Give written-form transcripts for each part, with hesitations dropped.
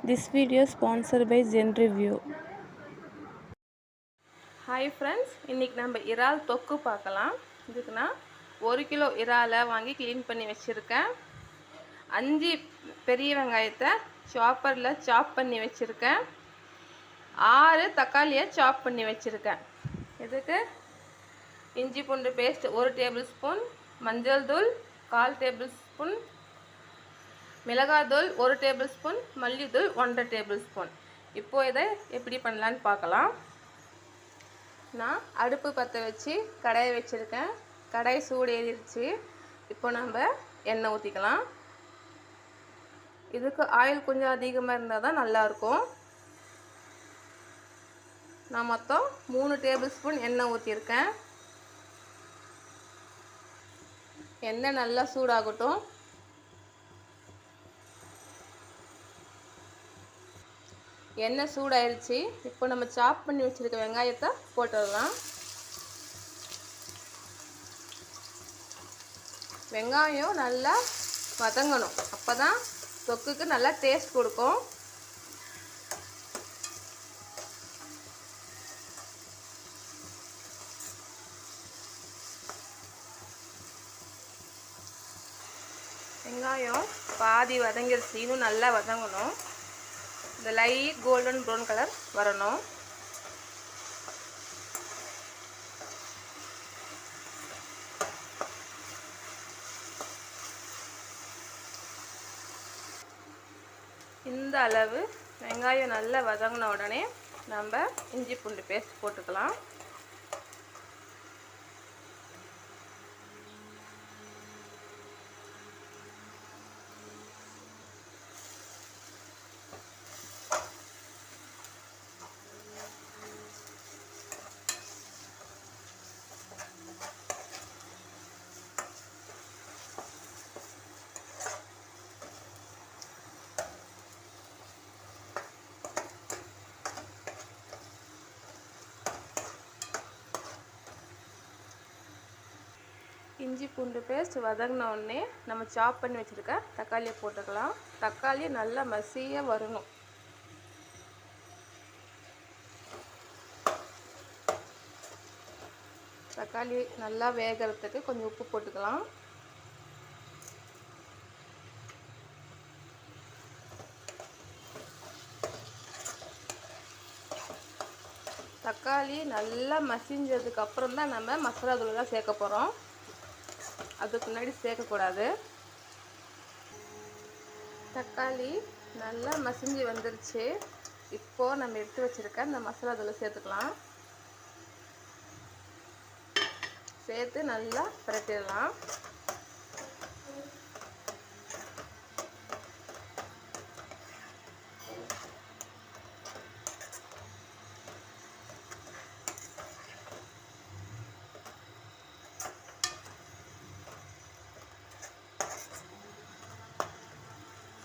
This video is sponsored by Zen Review. Hi friends, இன்றைக்கி நம்ம இறால் தொக்கு பார்க்கலாம். இதுக்கு நான் 1 கிலோ இறாலை வாங்கி க்ளீன் பண்ணி வச்சுருக்கேன். 5 பெரிய வெங்காயத்தை சாப்பரில் சாப் பண்ணி வச்சுருக்கேன். 6 தக்காளியை சாப் பண்ணி வச்சுருக்கேன். இதுக்கு இஞ்சி பூண்டு பேஸ்ட் 1 டேபிள் ஸ்பூன், மஞ்சள் தூள் 1/4 டேபிள் ஸ்பூன், மிளகாய் தூள் 1 டேபிள் ஸ்பூன், மல்லித்தூள் 1/2 டேபிள் ஸ்பூன். இப்போது இதை எப்படி பண்ணலான்னு பார்க்கலாம். நான் அடுப்பு பற்ற வச்சு கடாயை வச்சுருக்கேன். கடாய் சூடு ஏறிடுச்சு. இப்போ நம்ம எண்ணெய் ஊற்றிக்கலாம். இதுக்கு ஆயில் கொஞ்சம் அதிகமாக இருந்தால் தான் நல்லாயிருக்கும். நான் மொத்தம் 3 டேபிள் ஸ்பூன் எண்ணெய் ஊற்றிருக்கேன். எண்ணெய் நல்லா சூடாகட்டும். எண்ணெய் சூடாயிருச்சு. இப்போ நம்ம சாப் பண்ணி வச்சுருக்க வெங்காயத்தை போட்டுடலாம். வெங்காயம் நல்லா வதங்கணும். அப்போ தான் தொக்குக்கு நல்லா டேஸ்ட் கொடுக்கும். வெங்காயம் பாதி வதங்கிருச்சு. இன்னும் நல்லா வதங்கணும். இந்த லைட் கோல்டன் ப்ரௌன் கலர் வரணும். இந்த அளவு வெங்காயம் நல்லா வதங்கின உடனே நம்ம இஞ்சி பூண்டு பேஸ்ட் போட்டுக்கலாம். இஞ்சி பூண்டு பேஸ்ட் வதங்கின உடனே நம்ம சாப் பண்ணி வச்சுருக்க தக்காளியை போட்டுக்கலாம். தக்காளி நல்லா மசியாக வரணும். தக்காளி நல்லா வேகிறதுக்கு கொஞ்சம் உப்பு போட்டுக்கலாம். தக்காளி நல்லா மசிஞ்சதுக்கு அப்புறம் தான் நம்ம மசாலா தூளெல்லாம் சேர்க்க போகிறோம். அதுக்கு முன்னாடி சேர்க்கக்கூடாது. தக்காளி நல்லா மசிஞ்சு வந்துருச்சு. இப்போது நம்ம எடுத்து வச்சுருக்க இந்த மசாலா தூளை சேர்த்துக்கலாம். சேர்த்து நல்லா பிரட்டிடலாம்.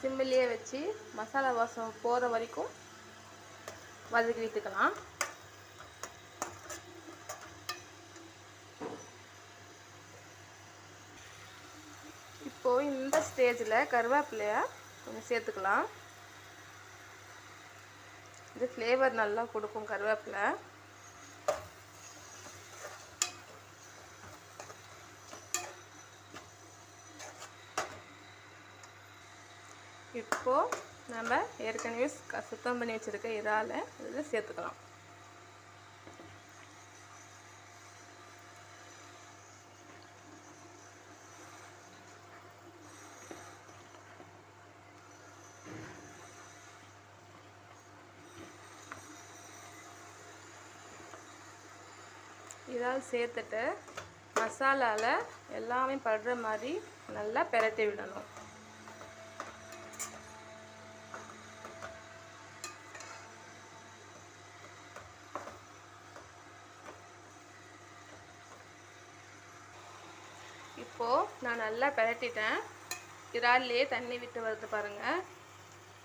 சிம்மிலேயே வச்சு மசாலா வாசம் போகிற வரைக்கும் வதக்கி விட்டுக்கலாம். இப்போது இந்த ஸ்டேஜில் கருவேப்பிலையை கொஞ்சம் சேர்த்துக்கலாம். இது ஃப்ளேவர் நல்லா கொடுக்கும் கருவேப்பிலை. இப்போது நம்ம ஏற்கனவே சுத்தம் பண்ணி வச்சுருக்க இறாலை இதில் சேர்த்துக்கலாம். இறால் சேர்த்துட்டு மசாலாவில் எல்லாமே படுற மாதிரி நல்லா பிரட்டி விடணும். இப்போது நான் நல்லா பிரட்டிட்டேன். இறால்லையே தண்ணி விட்டு வருது பாருங்கள்.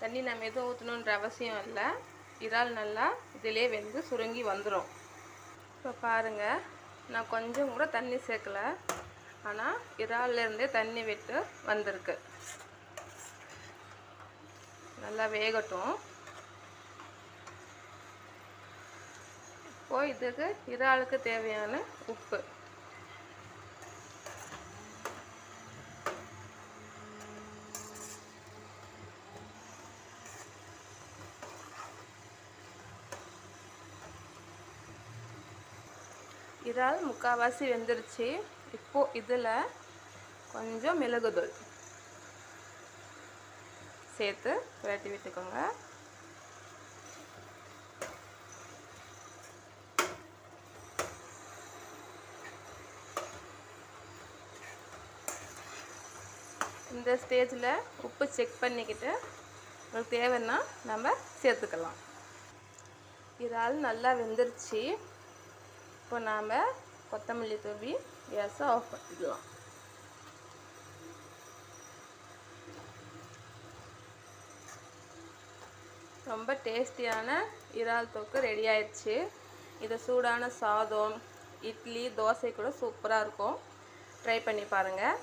தண்ணி நம்ம எதுவும் ஊற்றணுன்ற அவசியம் இல்லை. இறால் நல்லா இதிலே வெந்து சுருங்கி வந்துடும். இப்போ பாருங்கள், நான் கொஞ்சம் கூட தண்ணி சேர்க்கலை. ஆனால் இறால்லேருந்தே தண்ணி விட்டு வந்திருக்கு. நல்லா வேகட்டும். இப்போ இதுக்கு இறாலுக்கு தேவையான உப்பு, இறால் முக்கால்வாசி வெந்துருச்சு. இப்போ இதில் கொஞ்சம் மிளகுத்தூள் சேர்த்து விரட்டி விட்டுக்கோங்க. இந்த ஸ்டேஜில் உப்பு செக் பண்ணிக்கிட்டு உங்களுக்கு தேவைன்னா நம்ம சேர்த்துக்கலாம். இறால் நல்லா வெந்துருச்சு. இப்போ நாம் கொத்தமல்லி தூவி கேஸை ஆஃப் பண்ணிக்கலாம். ரொம்ப டேஸ்டியான இறால் தொக்கு ரெடி ஆயிடுச்சு. இது சூடான சாதம், இட்லி, தோசை கூட சூப்பராக இருக்கும். ட்ரை பண்ணி பாருங்கள்.